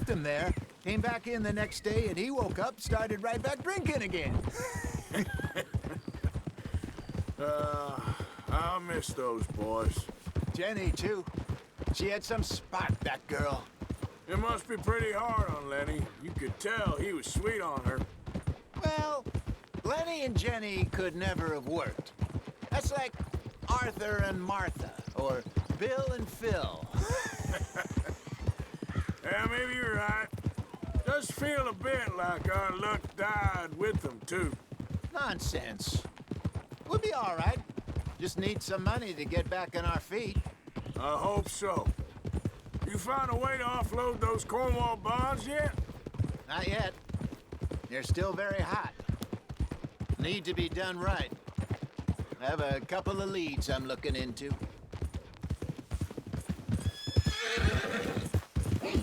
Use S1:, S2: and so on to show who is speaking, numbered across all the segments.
S1: left him there, came back in the next day, and he woke up, started right back drinking again.
S2: I miss those boys.
S1: Jenny, too. She had some spark, that girl.
S2: It must be pretty hard on Lenny. You could tell he was sweet on her.
S1: Well, Lenny and Jenny could never have worked. That's like Arthur and Martha, or Bill and Phil.
S2: Yeah, maybe you're right. Does feel a bit like our luck died with them, too.
S1: Nonsense. We'll be all right. Just need some money to get back on our feet.
S2: I hope so. You found a way to offload those Cornwall bonds yet?
S1: Not yet. They're still very hot. Need to be done right. I have a couple of leads I'm looking into.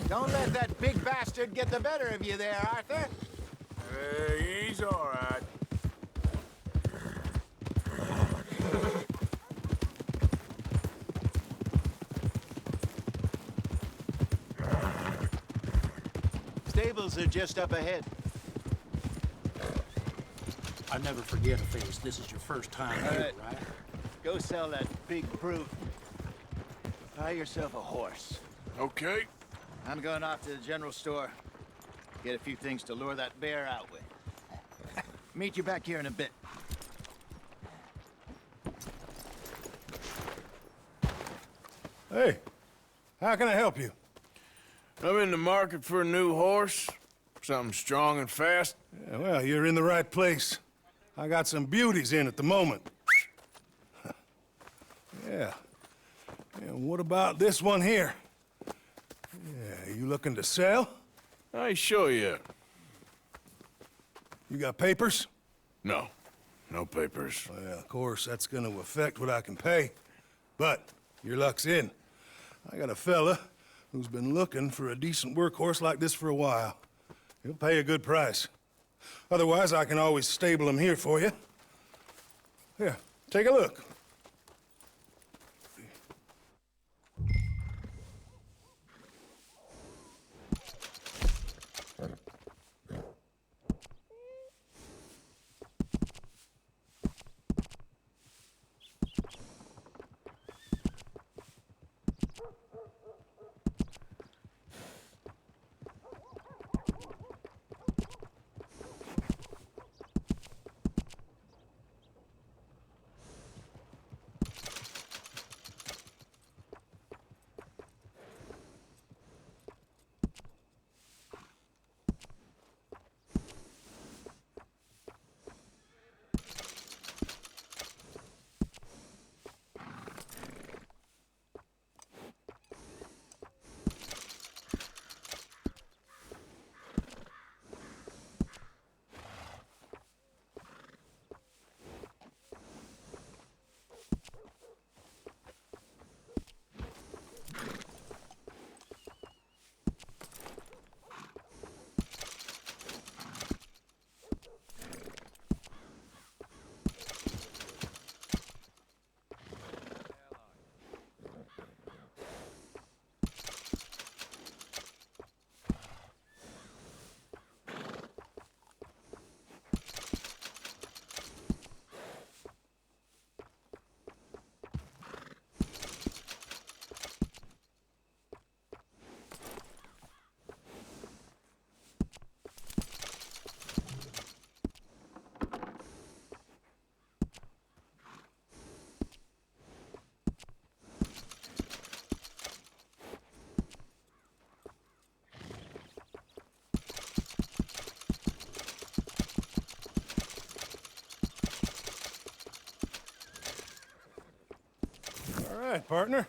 S1: Don't let that big bastard get the better of you there, Arthur.
S2: He's all right.
S1: Stables are just up ahead.
S3: I never forget a face. This is your first time here, right?
S1: Go sell that big brute. Buy yourself a horse.
S2: Okay.
S1: I'm going off to the general store. Get a few things to lure that bear out with. Meet you back here in a bit.
S4: Hey, how can I help you?
S2: I'm in the market for a new horse. Something strong and fast.
S4: Yeah, well, you're in the right place. I got some beauties in at the moment. Yeah. And what about this one here? Yeah, you looking to sell?
S2: I show you.
S4: You got papers?
S2: No. No papers.
S4: Well, of course, that's gonna affect what I can pay. But your luck's in. I got a fella who's been looking for a decent workhorse like this for a while. He'll pay a good price. Otherwise, I can always stable him here for you. Here, take a look. All right, partner.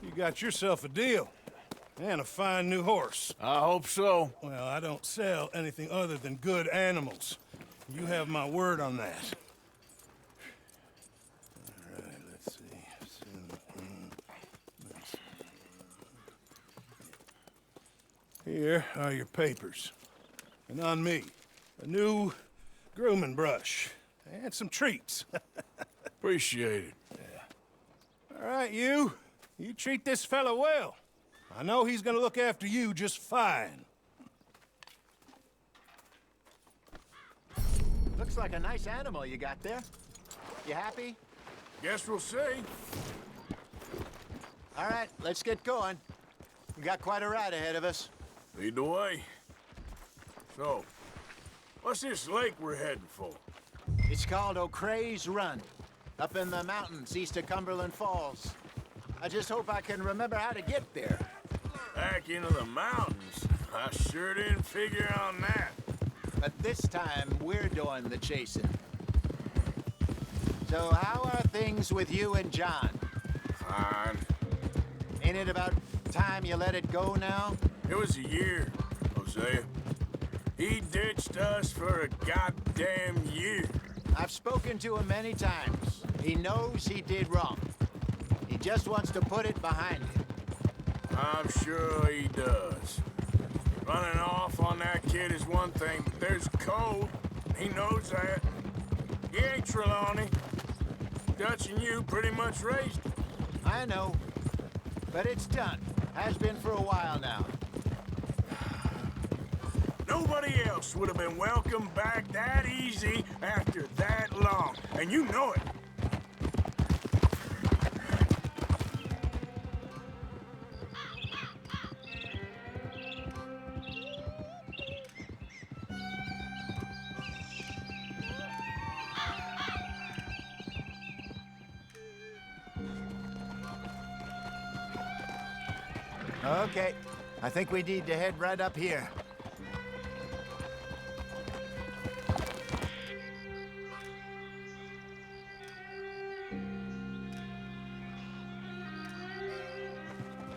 S4: You got yourself a deal. And a fine new horse.
S2: I hope so.
S4: Well, I don't sell anything other than good animals. You have my word on that. All right, let's see. Here are your papers. And on me, a new grooming brush. And some treats.
S2: Appreciate it.
S4: All right, you treat this fella well. I know he's gonna look after you just fine.
S1: Looks like a nice animal you got there. You happy?
S2: Guess we'll see.
S1: All right, let's get going. We got quite a ride ahead of us.
S2: Lead the way. So, what's this lake we're heading for?
S1: It's called O'Creagh's Run, up in the mountains east of Cumberland Falls. I just hope I can remember how to get there.
S2: Back into the mountains? I sure didn't figure on that.
S1: But this time, we're doing the chasing. So how are things with you and John?
S2: Fine.
S1: Ain't it about time you let it go now?
S2: It was a year, Hosea. He ditched us for a goddamn year.
S1: I've spoken to him many times. He knows he did wrong. He just wants to put it behind him.
S2: I'm sure he does. Running off on that kid is one thing, but there's code. He knows that. He ain't Trelawney. Dutch and you pretty much raised him.
S1: I know. But it's done. Has been for a while now.
S2: Nobody else would have been welcomed back that easy after that long, and you know it.
S1: Okay. I think we need to head right up here.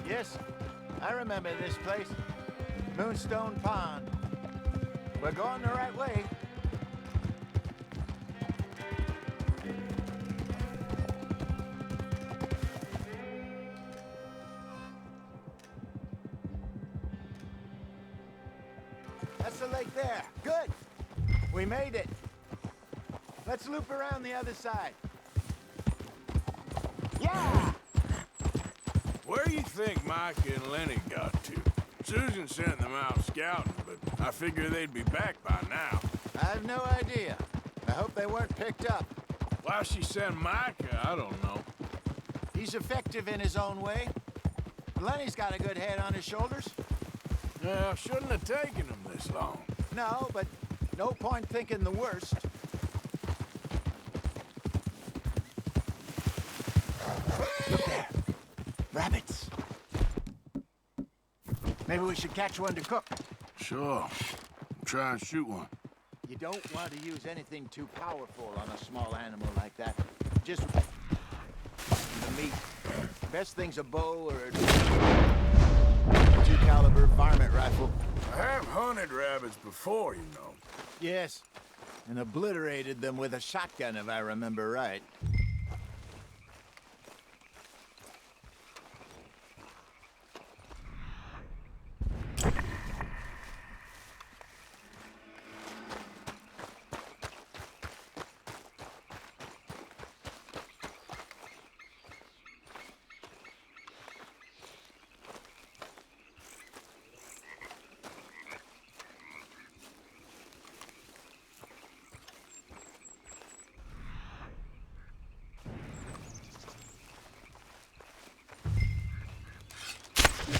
S1: Yes, I remember this place. Moonstone Pond. We're going the right way. That's the lake there. Good. We made it. Let's loop around the other side. Yeah!
S2: Where do you think Mike and Lenny got to? Susan sent them out scouting, but I figure they'd be back by now.
S1: I have no idea. I hope they weren't picked up.
S2: Why she sent Micah, I don't know.
S1: He's effective in his own way. Lenny's got a good head on his shoulders.
S2: Yeah, shouldn't have taken them this long.
S1: No, but no point thinking the worst. Look there. Rabbits. Maybe we should catch one to cook.
S2: Sure. Try and shoot one.
S1: You don't want to use anything too powerful on a small animal like that. Just the meat. Best thing's a bow or a 2-caliber varmint rifle.
S2: I have hunted rabbits before, you know.
S1: Yes, and obliterated them with a shotgun, if I remember right.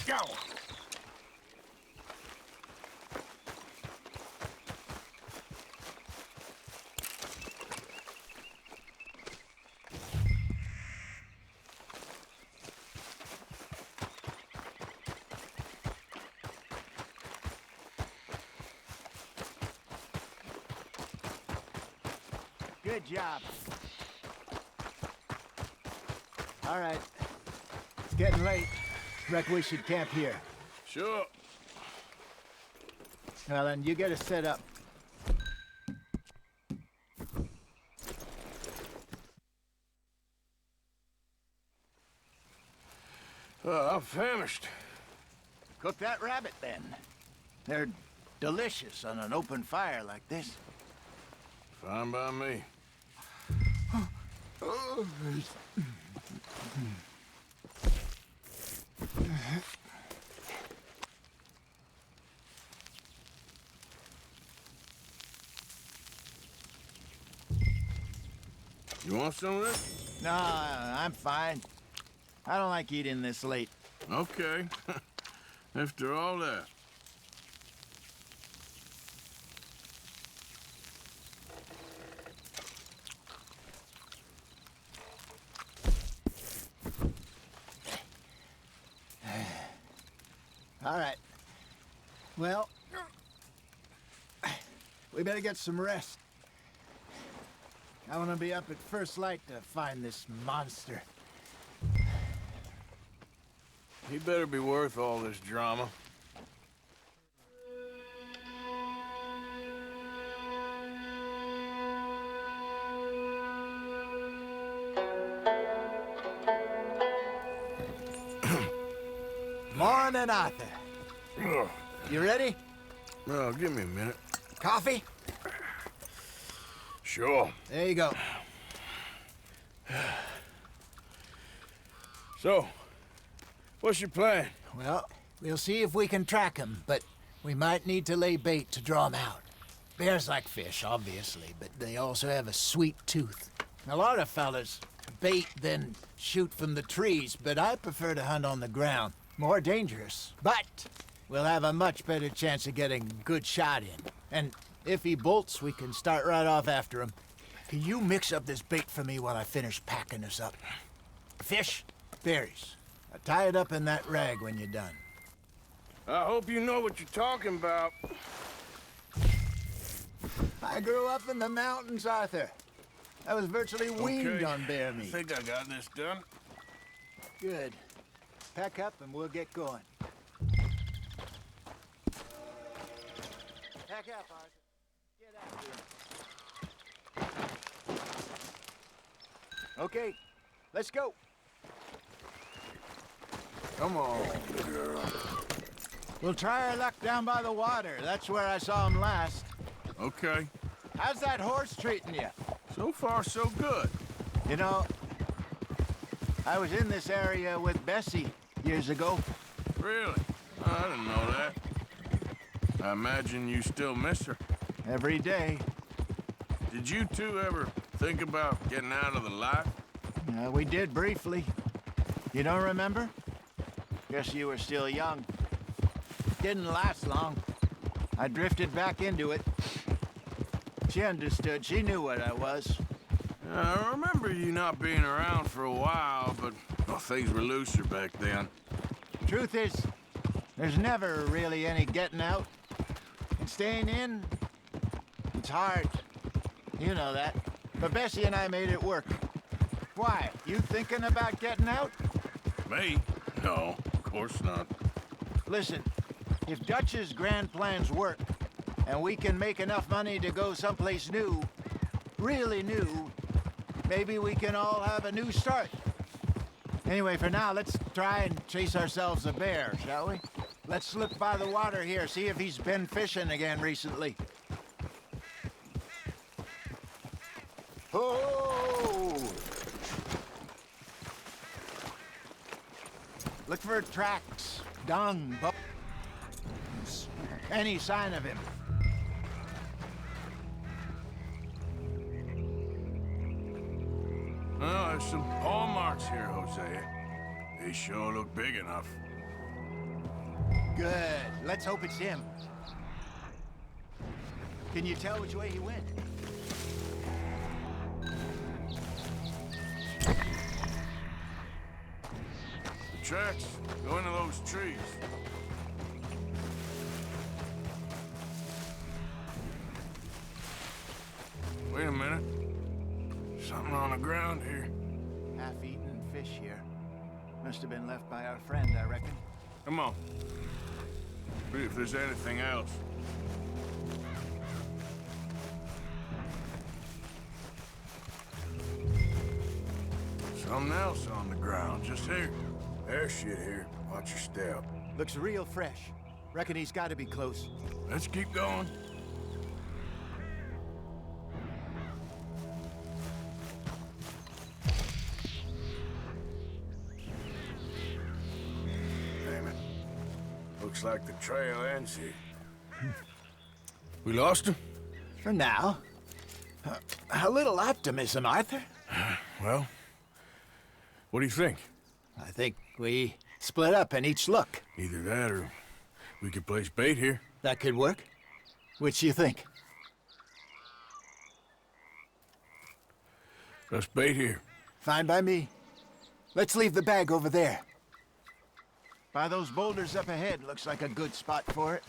S2: Go!
S1: Good job. All right. It's getting late. Reckon we should camp here.
S2: Sure.
S1: Well, then, you get us set up.
S2: I'm famished.
S1: Cook that rabbit, then. They're delicious on an open fire like this.
S2: Fine by me. You want some of this?
S1: No, I'm fine. I don't like eating this late.
S2: Okay. After all that.
S1: All right. Well, we better get some rest. I want to be up at first light to find this monster.
S2: He better be worth all this drama.
S1: Morning, Arthur. You ready?
S2: Well, give me a minute.
S1: Coffee?
S2: Sure.
S1: There you go.
S2: So, what's your plan?
S1: Well, we'll see if we can track him, but we might need to lay bait to draw him out. Bears like fish, obviously, but they also have a sweet tooth. A lot of fellas bait, then shoot from the trees, but I prefer to hunt on the ground. More dangerous. But we'll have a much better chance of getting a good shot in. And if he bolts, we can start right off after him. Can you mix up this bait for me while I finish packing this up? Fish, berries. Tie it up in that rag when you're done.
S2: I hope you know what you're talking about.
S1: I grew up in the mountains, Arthur. I was virtually weaned
S2: Okay.
S1: on bear
S2: I
S1: meat.
S2: think I got this done.
S1: Good. Pack up and we'll get going. Pack up, Arthur. Get after him. Okay, let's go. Come on, girl. We'll try our luck down by the water. That's where I saw him last.
S2: Okay.
S1: How's that horse treating you?
S2: So far, so good.
S1: You know, I was in this area with Bessie years ago.
S2: Really? I didn't know that. I imagine you still miss her.
S1: Every day.
S2: Did you two ever think about getting out of the life?
S1: We did briefly. You don't remember? Guess you were still young. Didn't last long. I drifted back into it. She understood. She knew what I was.
S2: I remember you not being around for a while, but well, things were looser back then.
S1: Truth is, there's never really any getting out. And staying in, it's hard. You know that. But Bessie and I made it work. Why? You thinking about getting out?
S2: Me? No, of course not.
S1: Listen, if Dutch's grand plans work, and we can make enough money to go someplace new, really new, maybe we can all have a new start. Anyway, for now, let's try and chase ourselves a bear, shall we? Let's slip by the water here, see if he's been fishing again recently. Oh! Look for tracks, dung, bones, any sign of him.
S2: Well, there's some paw marks here, Hosea. They sure look big enough.
S1: Good. Let's hope it's him. Can you tell which way he went?
S2: Tracks, go into those trees. Wait a minute. Something on the ground here.
S1: Half-eaten fish here. Must have been left by our friend, I reckon.
S2: Come on. See if there's anything else. Something else on the ground, just here. There's shit here. Watch your step.
S1: Looks real fresh. Reckon he's got to be close.
S2: Let's keep going. Damn it. Looks like the trail ends here. We lost him?
S1: For now. A little optimism, Arthur.
S2: Well, what do you think?
S1: I think we split up and each look.
S2: Either that or we could place bait here.
S1: That could work. Which do you think?
S2: Let's bait here.
S1: Fine by me. Let's leave the bag over there. By those boulders up ahead, looks like a good spot for it.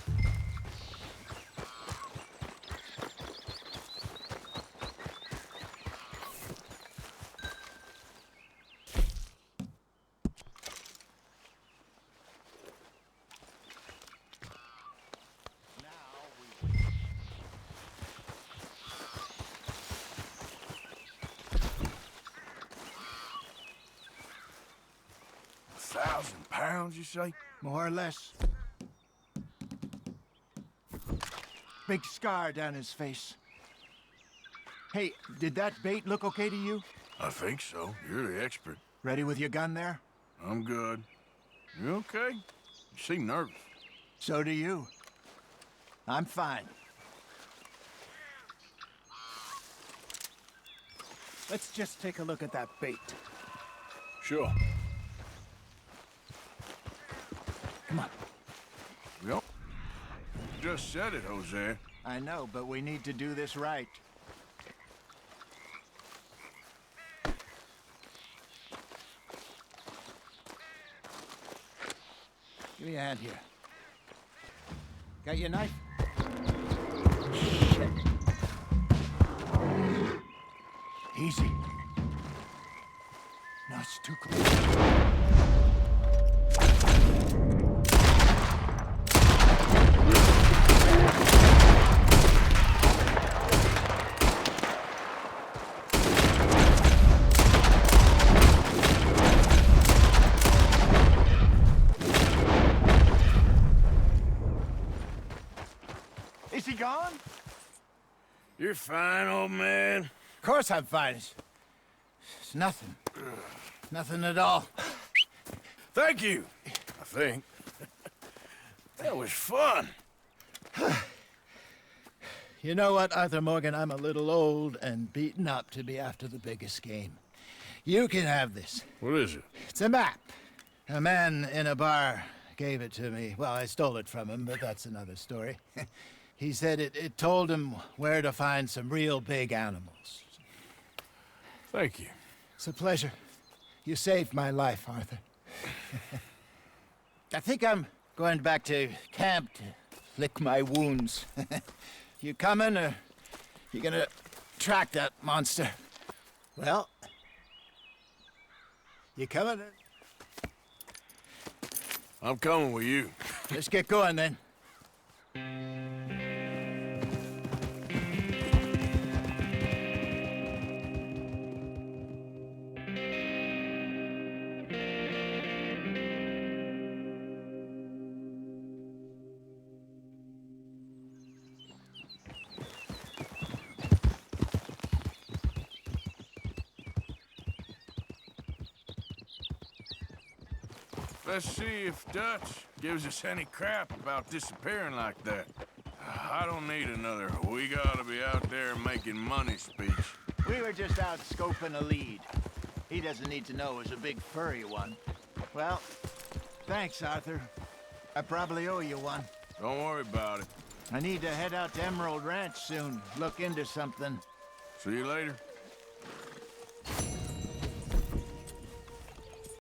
S2: £1,000, you say?
S1: More or less. Big scar down his face. Hey, did that bait look okay to you?
S2: I think so. You're the expert.
S1: Ready with your gun there?
S2: I'm good. You okay? You seem nervous.
S1: So do you. I'm fine. Let's just take a look at that bait.
S2: Sure.
S1: Come on.
S2: Yep. Just said it, Jose.
S1: I know, but we need to do this right. Give me a hand here. Got your knife? Shit. Easy. No, it's too close. Is he gone?
S2: You're fine, old man.
S1: Of course I'm fine. It's nothing. Nothing at all.
S2: Thank you, I think. That was fun.
S1: You know what, Arthur Morgan? I'm a little old and beaten up to be after the biggest game. You can have this.
S2: What is it?
S1: It's a map. A man in a bar gave it to me. Well, I stole it from him, but that's another story. He said it told him where to find some real big animals.
S2: Thank you.
S1: It's a pleasure. You saved my life, Arthur. I think I'm going back to camp to lick my wounds. You coming, or you gonna track that monster? Well, you coming?
S2: I'm coming with you.
S1: Let's get going then.
S2: Let's see if Dutch gives us any crap about disappearing like that. I don't need another "we gotta be out there making money" speech.
S1: We were just out scoping a lead. He doesn't need to know it was a big furry one. Well, thanks, Arthur. I probably owe you one.
S2: Don't worry about it.
S1: I need to head out to Emerald Ranch soon, look into something.
S2: See you later.